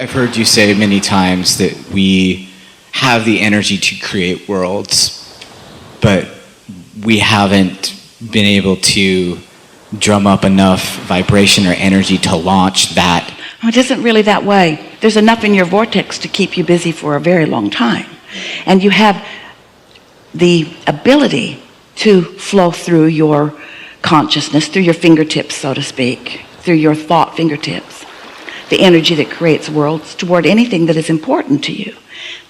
I've heard you say many times that we have the energy to create worlds, but we haven't been able to drum up enough vibration or energy to launch that. Oh, it isn't really that way. There's enough in your vortex to keep you busy for a very long time. And you have the ability to flow through your consciousness, through your fingertips, so to speak, through your thought fingertips, the energy that creates worlds toward anything that is important to you.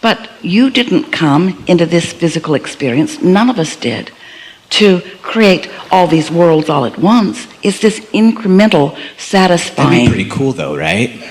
But you didn't come into this physical experience, none of us did, to create all these worlds all at once. It's this incremental, satisfying. That'd be pretty cool though, right?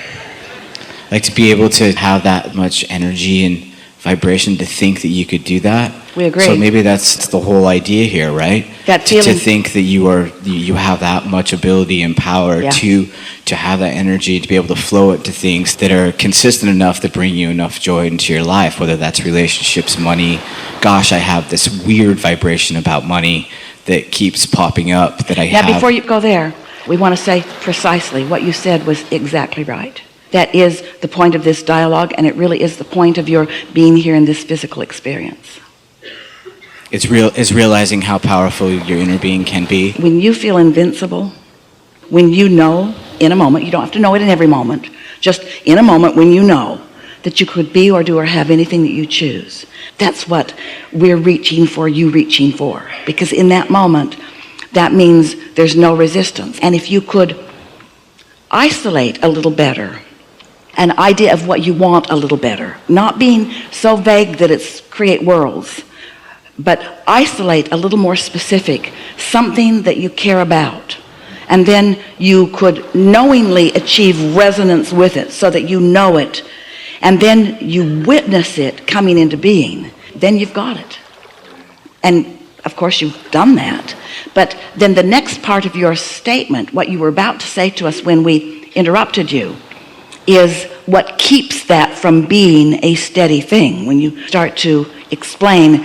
Like to be able to have that much energy and vibration to think that you could do that. We agree. So maybe that's the whole idea here, right? That to feeling. think that you have that much ability and power to have that energy, to be able to flow it to things that are consistent enough that bring you enough joy into your life, whether that's relationships, money. Gosh, I have this weird vibration about money that keeps popping up that I have. Now, before you go there, we want to say precisely what you said was exactly right. That is the point of this dialogue, and it really is the point of your being here in this physical experience. It's realizing how powerful your inner being can be. When you feel invincible, when you know in a moment, you don't have to know it in every moment, just in a moment when you know that you could be or do or have anything that you choose. That's what we're reaching for, you reaching for. Because in that moment, that means there's no resistance. And if you could isolate a little better an idea of what you want a little better, not being so vague that it's create worlds, but isolate a little more specific, something that you care about, and then you could knowingly achieve resonance with it so that you know it, and then you witness it coming into being, then you've got it. And of course you've done that, but then the next part of your statement, what you were about to say to us when we interrupted you, is what keeps that from being a steady thing. When you start to explain,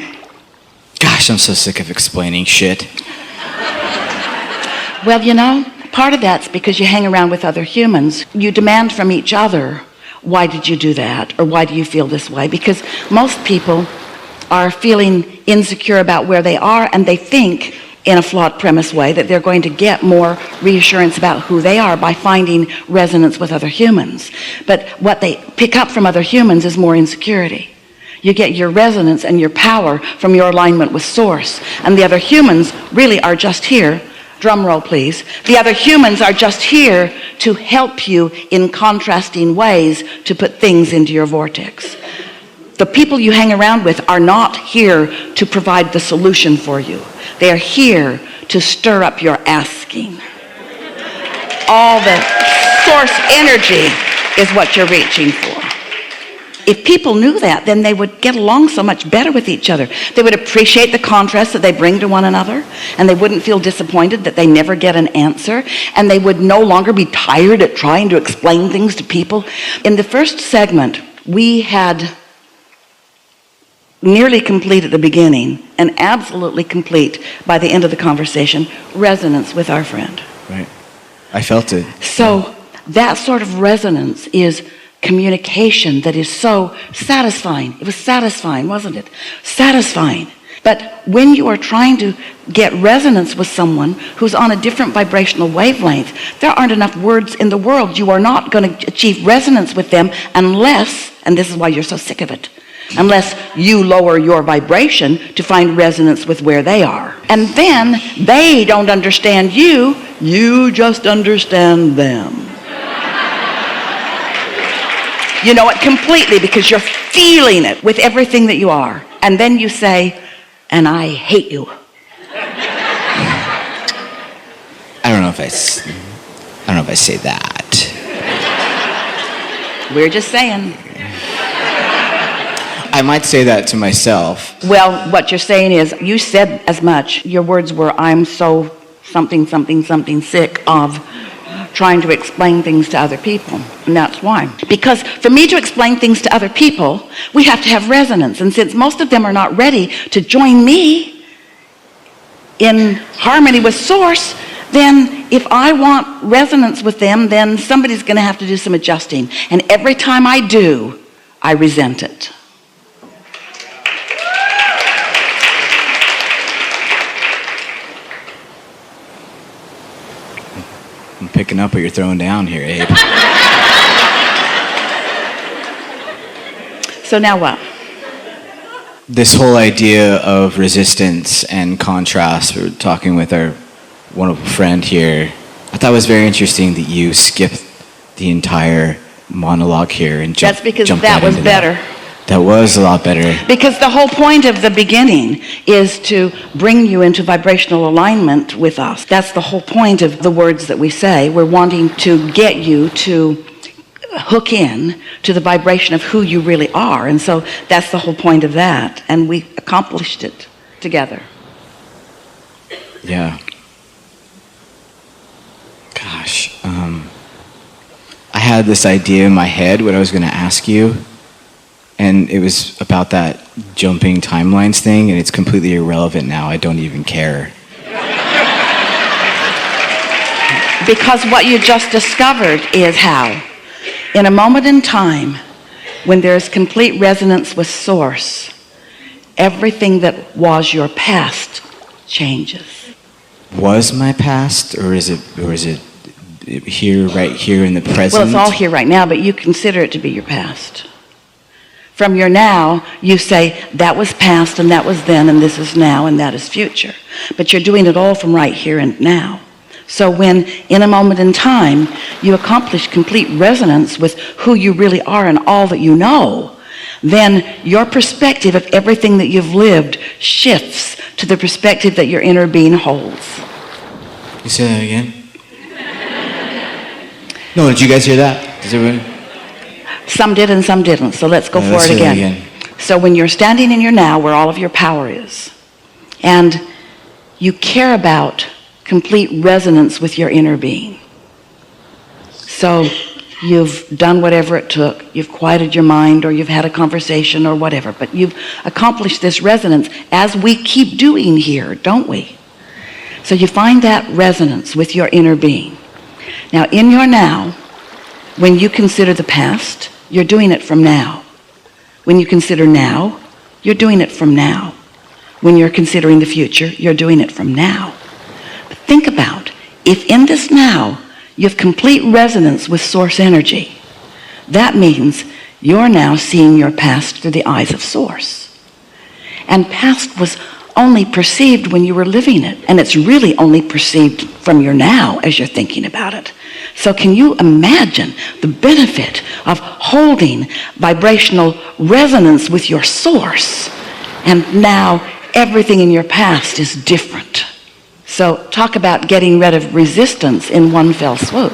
gosh, I'm so sick of explaining shit. Well, you know, part of that's because you hang around with other humans. You demand from each other, why did you do that? Or why do you feel this way? Because most people are feeling insecure about where they are, and they think in a flawed premise way that they're going to get more reassurance about who they are by finding resonance with other humans. But what they pick up from other humans is more insecurity. You get your resonance and your power from your alignment with source. And the other humans really are just here, drum roll please, the other humans are just here to help you in contrasting ways to put things into your vortex. The people you hang around with are not here to provide the solution for you. They are here to stir up your asking. All the source energy is what you're reaching for. If people knew that, then they would get along so much better with each other. They would appreciate the contrast that they bring to one another, and they wouldn't feel disappointed that they never get an answer, and they would no longer be tired at trying to explain things to people. In the first segment, we had nearly complete at the beginning and absolutely complete by the end of the conversation, resonance with our friend. Right. I felt it. So that sort of resonance is communication that is so satisfying. It was satisfying, wasn't it? Satisfying. But when you are trying to get resonance with someone who's on a different vibrational wavelength, there aren't enough words in the world. You are not going to achieve resonance with them unless, and this is why you're so sick of it, unless you lower your vibration to find resonance with where they are. And then they don't understand you, you just understand them. You know it completely because you're feeling it with everything that you are. And then you say, and I hate you. I don't know if I say that. We're just saying. I might say that to myself. Well, what you're saying is, you said as much. Your words were, I'm so something, something, something sick of trying to explain things to other people. And that's why. Because for me to explain things to other people, we have to have resonance. And since most of them are not ready to join me in harmony with source, then if I want resonance with them, then somebody's going to have to do some adjusting. And every time I do, I resent it. I'm picking up what you're throwing down here, Abe. So now what? This whole idea of resistance and contrast, we were talking with our wonderful friend here. I thought it was very interesting that you skipped the entire monologue here and That's because jumped that right was into better. That was a lot better. Because the whole point of the beginning is to bring you into vibrational alignment with us. That's the whole point of the words that we say. We're wanting to get you to hook in to the vibration of who you really are. And so that's the whole point of that. And we accomplished it together. Yeah. Gosh. I had this idea in my head what I was going to ask you. And it was about that jumping timelines thing, and it's completely irrelevant now. I don't even care. Because what you just discovered is how, in a moment in time, when there's complete resonance with Source, everything that was your past changes. Was my past, or is it here, right here in the present? Well, it's all here right now, but you consider it to be your past. From your now, you say, that was past, and that was then, and this is now, and that is future. But you're doing it all from right here and now. So when, in a moment in time, you accomplish complete resonance with who you really are and all that you know, then your perspective of everything that you've lived shifts to the perspective that your inner being holds. You say that again? No, did you guys hear that? Does everyone? Some did and some didn't, so let's go for it again. So when you're standing in your now, where all of your power is, and you care about complete resonance with your inner being. So you've done whatever it took, you've quieted your mind, or you've had a conversation or whatever, but you've accomplished this resonance, as we keep doing here, don't we? So you find that resonance with your inner being. Now in your now, when you consider the past, you're doing it from now. When you consider now, you're doing it from now. When you're considering the future, you're doing it from now. But think about, if in this now, you have complete resonance with Source energy, that means you're now seeing your past through the eyes of Source. And past was only perceived when you were living it, and it's really only perceived from your now as you're thinking about it. So can you imagine the benefit of holding vibrational resonance with your Source, and now everything in your past is different? So talk about getting rid of resistance in one fell swoop.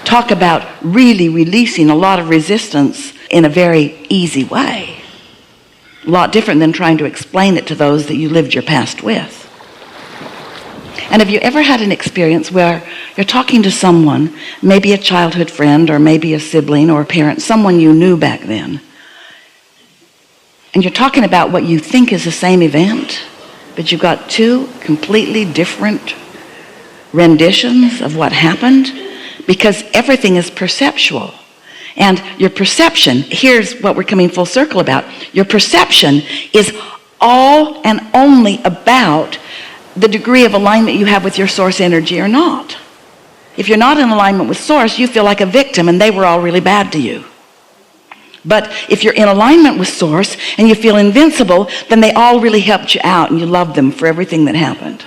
Talk about really releasing a lot of resistance in a very easy way. A lot different than trying to explain it to those that you lived your past with. And have you ever had an experience where you're talking to someone, maybe a childhood friend or maybe a sibling or a parent, someone you knew back then, and you're talking about what you think is the same event, but you've got two completely different renditions of what happened, because everything is perceptual. And your perception, here's what we're coming full circle about, your perception is all and only about the degree of alignment you have with your Source energy or not. If you're not in alignment with Source, you feel like a victim and they were all really bad to you. But if you're in alignment with Source and you feel invincible, then they all really helped you out and you love them for everything that happened.